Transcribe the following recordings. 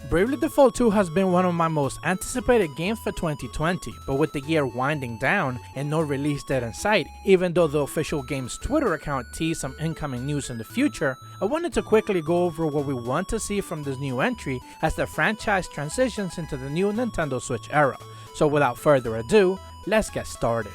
Bravely Default 2 has been one of my most anticipated games for 2020, but with the year winding down and no release date in sight, even though the official game's Twitter account teased some incoming news in the future, I wanted to quickly go over what we want to see from this new entry as the franchise transitions into the new Nintendo Switch era. So without further ado, let's get started.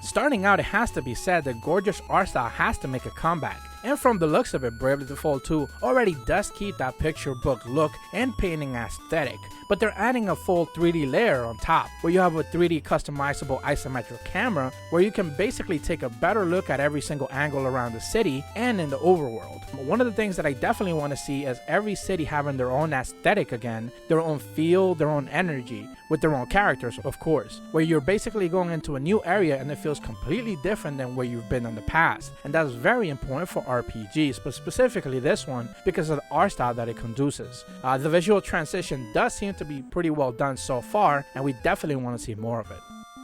Starting out, it has to be said that gorgeous art style has to make a comeback. And from the looks of it, Bravely Default 2 already does keep that picture book look and painting aesthetic, but they're adding a full 3D layer on top, where you have a 3D customizable isometric camera where you can basically take a better look at every single angle around the city and in the overworld. One of the things that I definitely want to see is every city having their own aesthetic again, their own feel, their own energy, with their own characters of course, where you're basically going into a new area and it feels completely different than where you've been in the past, and that's very important for RPGs, but specifically this one because of the art style that it conduces. The visual transition does seem to be pretty well done so far, and we definitely want to see more of it.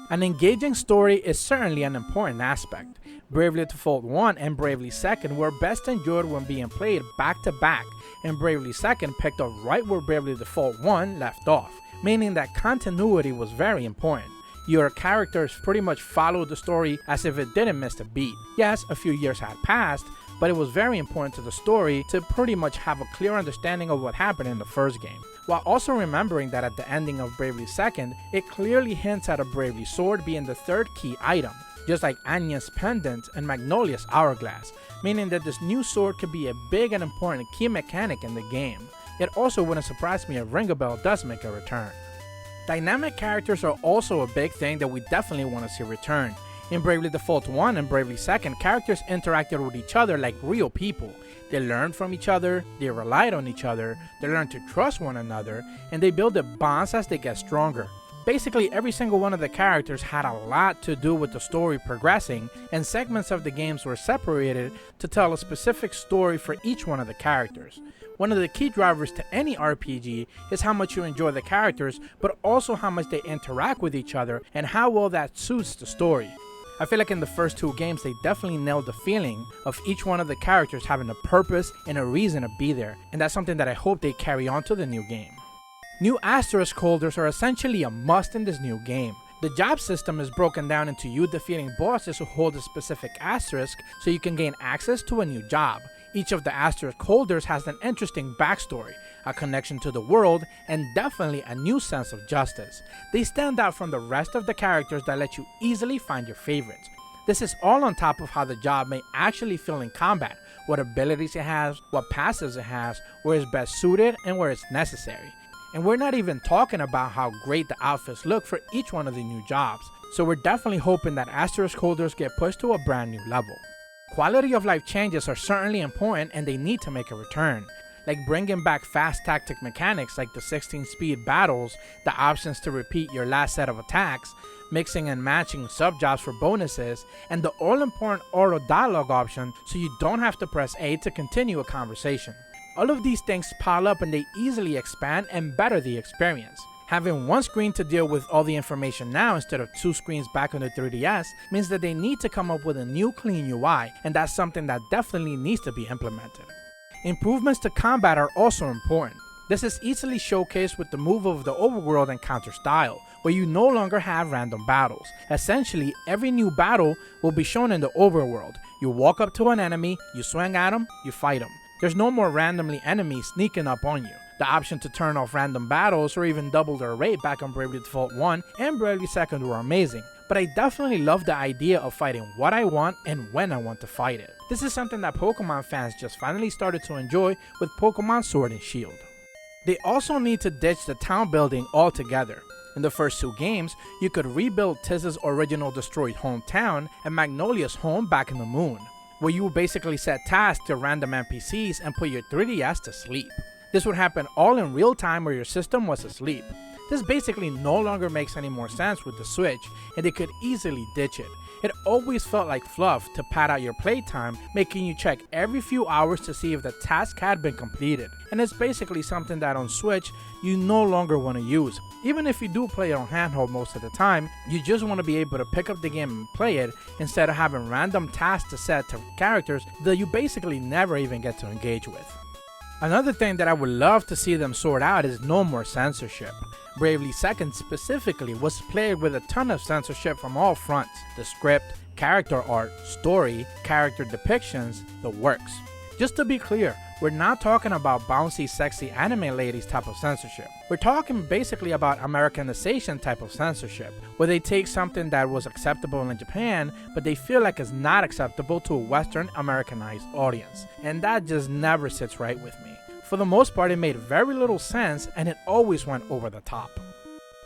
An engaging story is certainly an important aspect. Bravely Default 1 and Bravely 2nd were best enjoyed when being played back to back, and Bravely 2nd picked up right where Bravely Default 1 left off, meaning that continuity was very important. Your characters pretty much followed the story as if it didn't miss a beat. Yes, a few years had passed, but it was very important to the story to pretty much have a clear understanding of what happened in the first game, while also remembering that at the ending of Bravely 2nd, it clearly hints at a Bravely sword being the third key item, just like Anya's pendant and Magnolia's hourglass, meaning that this new sword could be a big and important key mechanic in the game. It also wouldn't surprise me if Ring a Bell does make a return. Dynamic characters are also a big thing that we definitely want to see return. In Bravely Default 1 and Bravely 2nd, characters interacted with each other like real people. They learned from each other, they relied on each other, they learned to trust one another, and they build bonds as they get stronger. Basically, every single one of the characters had a lot to do with the story progressing, and segments of the games were separated to tell a specific story for each one of the characters. One of the key drivers to any RPG is how much you enjoy the characters, but also how much they interact with each other and how well that suits the story. I feel like in the first two games they definitely nailed the feeling of each one of the characters having a purpose and a reason to be there, and that's something that I hope they carry on to the new game. New Asterisk Holders are essentially a must in this new game. The job system is broken down into you defeating bosses who hold a specific asterisk so you can gain access to a new job. Each of the Asterisk Holders has an interesting backstory, a connection to the world, and definitely a new sense of justice. They stand out from the rest of the characters that let you easily find your favorites. This is all on top of how the job may actually feel in combat, what abilities it has, what passives it has, where it's best suited, and where it's necessary. And we're not even talking about how great the outfits look for each one of the new jobs, so we're definitely hoping that Asterisk Holders get pushed to a brand new level. Quality of life changes are certainly important and they need to make a return, like bringing back fast tactic mechanics like the 16-speed battles, the options to repeat your last set of attacks, mixing and matching sub-jobs for bonuses, and the all-important auto dialogue option so you don't have to press A to continue a conversation. All of these things pile up and they easily expand and better the experience. Having one screen to deal with all the information now instead of two screens back on the 3DS means that they need to come up with a new clean UI, and that's something that definitely needs to be implemented. Improvements to combat are also important. This is easily showcased with the move of the overworld encounter style, where you no longer have random battles. Essentially, every new battle will be shown in the overworld. You walk up to an enemy, you swing at them, you fight them. There's no more randomly enemies sneaking up on you. The option to turn off random battles or even double their rate back on Bravely Default 1 and Bravely 2nd were amazing, but I definitely love the idea of fighting what I want and when I want to fight it. This is something that Pokemon fans just finally started to enjoy with Pokemon Sword and Shield. They also need to ditch the town building altogether. In the first two games, you could rebuild Tiz's original destroyed hometown and Magnolia's home back in the moon, where you would basically set tasks to random NPCs and put your 3DS to sleep. This would happen all in real time where your system was asleep. This basically no longer makes any more sense with the Switch, and they could easily ditch it. It always felt like fluff to pad out your playtime, making you check every few hours to see if the task had been completed. And it's basically something that on Switch, you no longer want to use. Even if you do play it on handheld most of the time, you just want to be able to pick up the game and play it instead of having random tasks to set to characters that you basically never even get to engage with. Another thing that I would love to see them sort out is no more censorship. Bravely Second specifically was plagued with a ton of censorship from all fronts: the script, character art, story, character depictions, the works. Just to be clear, we're not talking about bouncy, sexy anime ladies type of censorship. We're talking basically about Americanization type of censorship, where they take something that was acceptable in Japan, but they feel like it's not acceptable to a Western Americanized audience. And that just never sits right with me. For the most part, it made very little sense, and it always went over the top.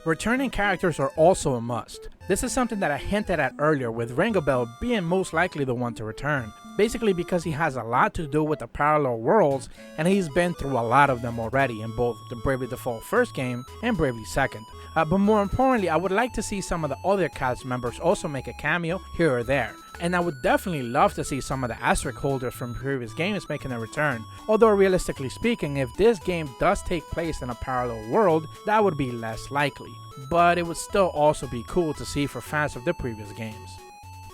Returning characters are also a must. This is something that I hinted at earlier, with Ringobel being most likely the one to return. Basically because he has a lot to do with the parallel worlds, and he's been through a lot of them already in both the Bravely Default first game and Bravely Second. But more importantly, I would like to see some of the other cast members also make a cameo here or there. And I would definitely love to see some of the Asterisk Holders from previous games making a return. Although realistically speaking, if this game does take place in a parallel world, that would be less likely. But it would still also be cool to see for fans of the previous games.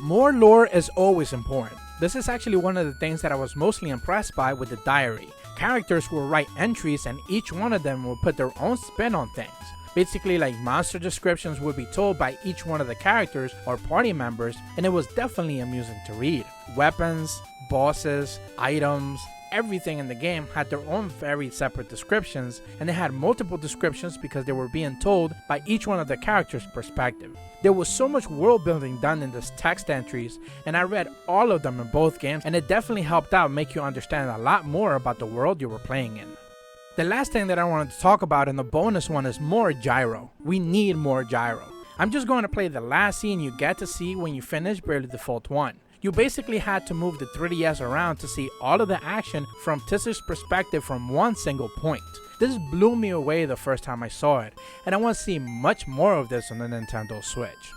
More lore is always important. This is actually one of the things that I was mostly impressed by with the diary. Characters will write entries and each one of them will put their own spin on things. Basically, like, monster descriptions would be told by each one of the characters or party members, and it was definitely amusing to read. Weapons, bosses, items, everything in the game had their own very separate descriptions, and they had multiple descriptions because they were being told by each one of the characters' perspective. There was so much world building done in this text entries, and I read all of them in both games, and it definitely helped out make you understand a lot more about the world you were playing in. The last thing that I wanted to talk about in the bonus one is more gyro. We need more gyro. I'm just going to play the last scene you get to see when you finish Bravely Default 1. You basically had to move the 3DS around to see all of the action from Tisser's perspective from one single point. This blew me away the first time I saw it, and I want to see much more of this on the Nintendo Switch.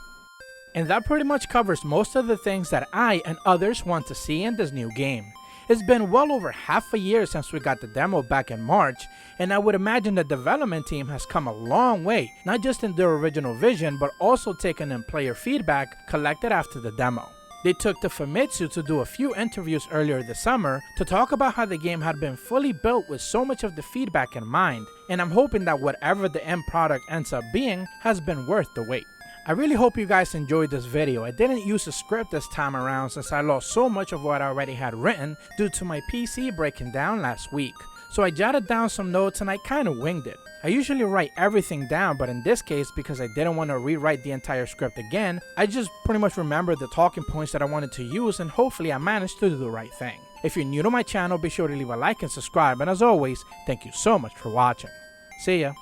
And that pretty much covers most of the things that I and others want to see in this new game. It's been well over half a year since we got the demo back in March, and I would imagine the development team has come a long way, not just in their original vision, but also taken in player feedback collected after the demo. They took to Famitsu to do a few interviews earlier this summer to talk about how the game had been fully built with so much of the feedback in mind, and I'm hoping that whatever the end product ends up being has been worth the wait. I really hope you guys enjoyed this video. I didn't use a script this time around since I lost so much of what I already had written due to my PC breaking down last week. So I jotted down some notes and I kinda winged it. I usually write everything down, but in this case, because I didn't want to rewrite the entire script again, I just pretty much remembered the talking points that I wanted to use, and hopefully I managed to do the right thing. If you're new to my channel, be sure to leave a like and subscribe, and as always, thank you so much for watching. See ya!